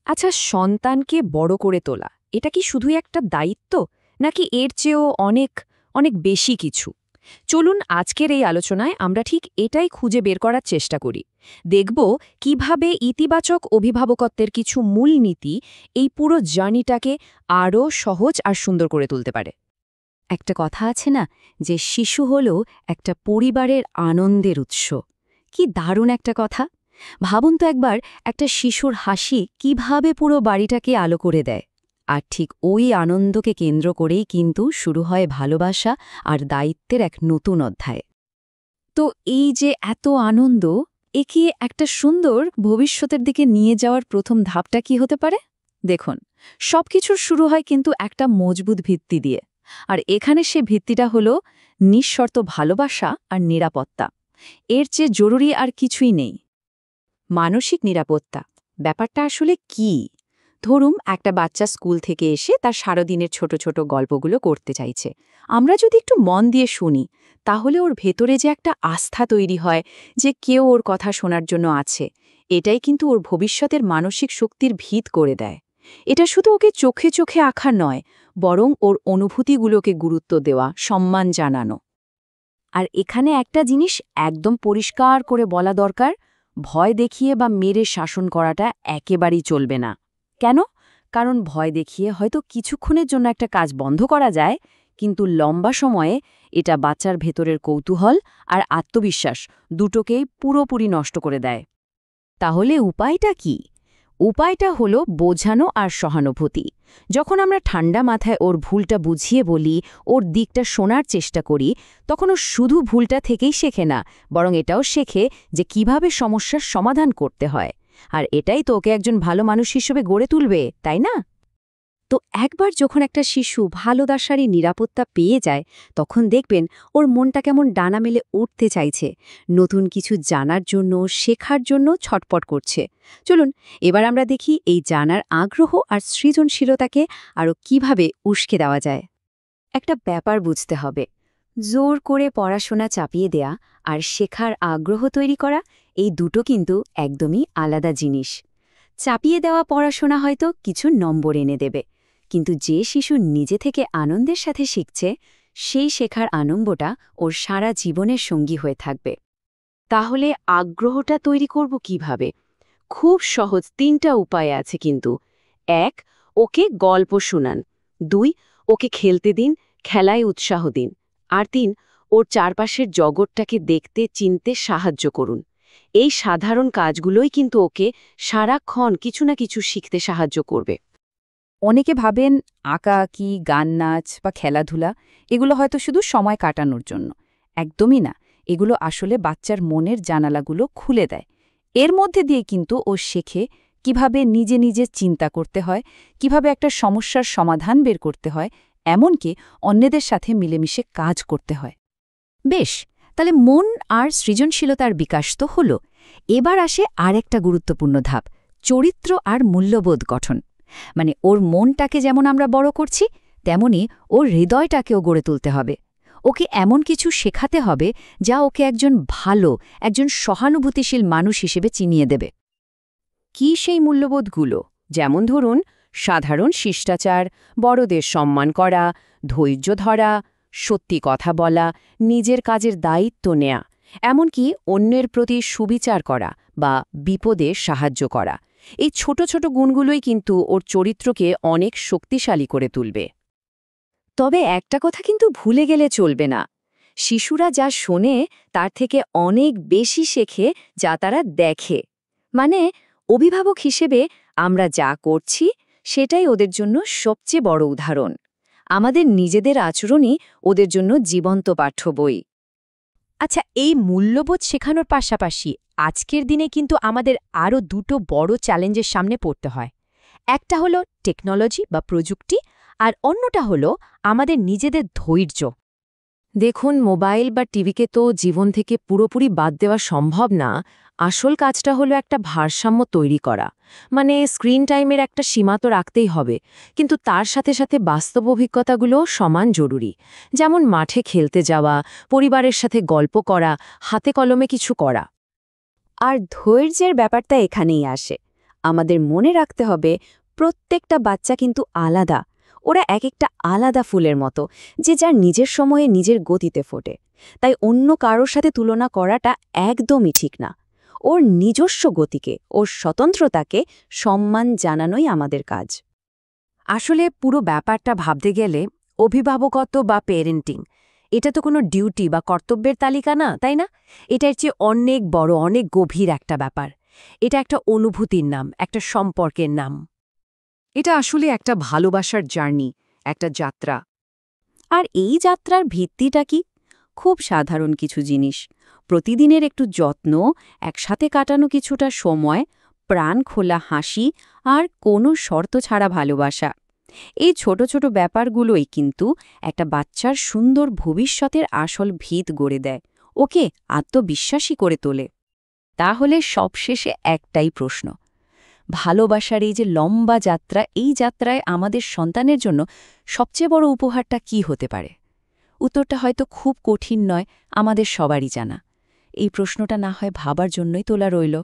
আচ্ছা, সন্তানকে বড় করে তোলা এটা কি শুধুই একটা দায়িত্ব, নাকি এর চেয়েও অনেক অনেক বেশি কিছু? চলুন আজকের এই আলোচনায় আমরা ঠিক এটাই খুঁজে বের করার চেষ্টা করি। দেখব কিভাবে ইতিবাচক অভিভাবকত্বের কিছু মূলনীতি এই পুরো জার্নিটাকে আরও সহজ আর সুন্দর করে তুলতে পারে। একটা কথা আছে না, যে শিশু হল একটা পরিবারের আনন্দের উৎস। কি দারুণ একটা কথা! ভাবুন তো একবার, একটা শিশুর হাসি কিভাবে পুরো বাড়িটাকে আলো করে দেয়। আর ঠিক ওই আনন্দকে কেন্দ্র করেই কিন্তু শুরু হয় ভালোবাসা আর দায়িত্বের এক নতুন অধ্যায়। তো এই যে এত আনন্দ, একে একটা সুন্দর ভবিষ্যতের দিকে নিয়ে যাওয়ার প্রথম ধাপটা কি হতে পারে? দেখুন, সবকিছুর শুরু হয় কিন্তু একটা মজবুত ভিত্তি দিয়ে। আর এখানে সে ভিত্তিটা হলো নিঃশর্ত ভালোবাসা আর নিরাপত্তা। এর চেয়ে জরুরি আর কিছুই নেই। মানসিক নিরাপত্তা ব্যাপারটা আসলে কি? ধরুন, একটা বাচ্চা স্কুল থেকে এসে তার সারাদিনের ছোট ছোট গল্পগুলো করতে চাইছে। আমরা যদি একটু মন দিয়ে শুনি, তাহলে ওর ভেতরে যে একটা আস্থা তৈরি হয় যে কেউ ওর কথা শোনার জন্য আছে, এটাই কিন্তু ওর ভবিষ্যতের মানসিক শক্তির ভিত করে দেয়। এটা শুধু ওকে চোখে চোখে আঁকা নয়, বরং ওর অনুভূতিগুলোকে গুরুত্ব দেওয়া, সম্মান জানানো। আর এখানে একটা জিনিস একদম পরিষ্কার করে বলা দরকার: ভয় দেখিয়ে বা মেরে শাসন করাটা একেবারেই চলবে না। কেন? কারণ ভয় দেখিয়ে হয়তো কিছুক্ষণের জন্য একটা কাজ বন্ধ করা যায়, কিন্তু লম্বা সময়ে এটা বাচ্চার ভেতরের কৌতূহল আর আত্মবিশ্বাস দুটোকেই পুরোপুরি নষ্ট করে দেয়। তাহলে উপায়টা কি? উপায়টা হলো বোঝানো আর সহানুভূতি। যখন আমরা ঠান্ডা মাথায় ওর ভুলটা বুঝিয়ে বলি, ওর দিকটা শোনার চেষ্টা করি, তখন ও শুধু ভুলটা থেকেই শেখে না, বরং এটাও শেখে যে কিভাবে সমস্যার সমাধান করতে হয়। আর এটাই তো ওকে একজন ভালো মানুষ হিসেবে গড়ে তুলবে, তাই না? তো একবার যখন একটা শিশু ভালোবাসারই নিরাপত্তা পেয়ে যায়, তখন দেখবেন ওর মনটা কেমন ডানা মেলে উঠতে চাইছে, নতুন কিছু জানার জন্য, শেখার জন্য ছটপট করছে। চলুন এবার আমরা দেখি এই জানার আগ্রহ আর সৃজনশীলতাকে আরও কিভাবে উস্কে দেওয়া যায়। একটা ব্যাপার বুঝতে হবে, জোর করে পড়াশোনা চাপিয়ে দেয়া আর শেখার আগ্রহ তৈরি করা, এই দুটো কিন্তু একদমই আলাদা জিনিস। চাপিয়ে দেওয়া পড়াশোনা হয়তো কিছু নম্বর এনে দেবে, কিন্তু যে শিশু নিজে থেকে আনন্দের সাথে শিখছে, সেই শেখার আনন্দটা ওর সারা জীবনের সঙ্গী হয়ে থাকবে। তাহলে আগ্রহটা তৈরি করব কিভাবে? খুব সহজ তিনটা উপায় আছে কিন্তু। ১. ওকে গল্প শুনান। ২. ওকে খেলতে দিন, খেলায় উৎসাহ দিন। আর ৩. ওর চারপাশের জগৎটাকে দেখতে চিনতে সাহায্য করুন। এই সাধারণ কাজগুলোই কিন্তু ওকে সারাক্ষণ কিছু না কিছু শিখতে সাহায্য করবে। অনেকে ভাবেন আঁকাআঁকি, গান, নাচ বা খেলাধুলা এগুলো হয়তো শুধু সময় কাটানোর জন্য। একদমই না। এগুলো আসলে বাচ্চার মনের জানালাগুলো খুলে দেয়। এর মধ্যে দিয়ে কিন্তু ও শেখে কিভাবে নিজে নিজে চিন্তা করতে হয়, কিভাবে একটা সমস্যার সমাধান বের করতে হয়, এমনকি অন্যদের সাথে মিলেমিশে কাজ করতে হয়। বেশ, তাহলে মন আর সৃজনশীলতার বিকাশ তো হলো। এবার আসে আরেকটা গুরুত্বপূর্ণ ধাপ, চরিত্র আর মূল্যবোধ গঠন। মানে ওর মনটাকে যেমন আমরা বড় করছি, তেমনি ওর হৃদয়টাকেও গড়ে তুলতে হবে। ওকে এমন কিছু শেখাতে হবে যা ওকে একজন ভালো, একজন সহানুভূতিশীল মানুষ হিসেবে চিনিয়ে দেবে। কি সেই মূল্যবোধগুলো? যেমন ধরুন, সাধারণ শিষ্টাচার, বড়দের সম্মান করা, ধৈর্য ধরা, সত্যি কথা বলা, নিজের কাজের দায়িত্ব নেয়া, এমনকি অন্যের প্রতি সুবিচার করা বা বিপদে সাহায্য করা। এই ছোট ছোট গুণগুলোই কিন্তু ওর চরিত্রকে অনেক শক্তিশালী করে তুলবে। তবে একটা কথা কিন্তু ভুলে গেলে চলবে না, শিশুরা যা শোনে তার থেকে অনেক বেশি শেখে যা তারা দেখে। মানে, অভিভাবক হিসেবে আমরা যা করছি সেটাই ওদের জন্য সবচেয়ে বড় উদাহরণ। আমাদের নিজেদের আচরণই ওদের জন্য জীবন্ত পাঠ্য বই। আচ্ছা, এই মূল্যবোধ শেখানোর পাশাপাশি আজকের দিনে কিন্তু আমাদের আরও দুটো বড় চ্যালেঞ্জের সামনে পড়তে হয়। একটা হলো টেকনোলজি বা প্রযুক্তি, আর অন্যটা হলো আমাদের নিজেদের ধৈর্য। দেখুন, মোবাইল বা টিভিকে তো জীবন থেকে পুরোপুরি বাদ দেওয়া সম্ভব না। আসল কাজটা হলো একটা ভারসাম্য তৈরি করা। মানে, স্ক্রিন টাইমের একটা সীমা তো রাখতেই হবে, কিন্তু তার সাথে সাথে বাস্তব অভিজ্ঞতাগুলোও সমান জরুরি। যেমন মাঠে খেলতে যাওয়া, পরিবারের সাথে গল্প করা, হাতে কলমে কিছু করা। আর ধৈর্যের ব্যাপারটা এখানেই আসে। আমাদের মনে রাখতে হবে প্রত্যেকটা বাচ্চা কিন্তু আলাদা। ওরা এক একটা আলাদা ফুলের মতো, যে যার নিজের সময়ে নিজের গতিতে ফোটে। তাই অন্য কারোর সাথে তুলনা করাটা একদমই ঠিক না। ওর নিজস্ব গতিকে, ওর স্বতন্ত্রতাকে সম্মান জানানোই আমাদের কাজ। আসলে পুরো ব্যাপারটা ভাবতে গেলে অভিভাবকত্ব বা পেরেন্টিং, এটা তো কোনো ডিউটি বা কর্তব্যের তালিকা না, তাই না? এটার চেয়ে অনেক বড়, অনেক গভীর একটা ব্যাপার। এটা একটা অনুভূতির নাম, একটা সম্পর্কের নাম। এটা আসলে একটা ভালোবাসার জার্নি, একটা যাত্রা। আর এই যাত্রার ভিত্তিটা কি? খুব সাধারণ কিছু জিনিস। প্রতিদিনের একটু যত্ন, একসাথে কাটানো কিছুটা সময়, প্রাণ খোলা হাসি আর কোনো শর্ত ছাড়া ভালোবাসা। এই ছোট ছোট ব্যাপারগুলোই কিন্তু একটা বাচ্চার সুন্দর ভবিষ্যতের আসল ভিত গড়ে দেয়, ওকে আত্মবিশ্বাসী করে তোলে। তাহলে সবশেষে একটাই প্রশ্ন, ভালোবাসার এই যে লম্বা যাত্রা, এই যাত্রায় আমাদের সন্তানের জন্য সবচেয়ে বড় উপহারটা কি হতে পারে? উত্তরটা হয়তো খুব কঠিন নয়, আমাদের সবারই জানা। এই প্রশ্নটা না হয় ভাবার জন্যই তোলা রইল।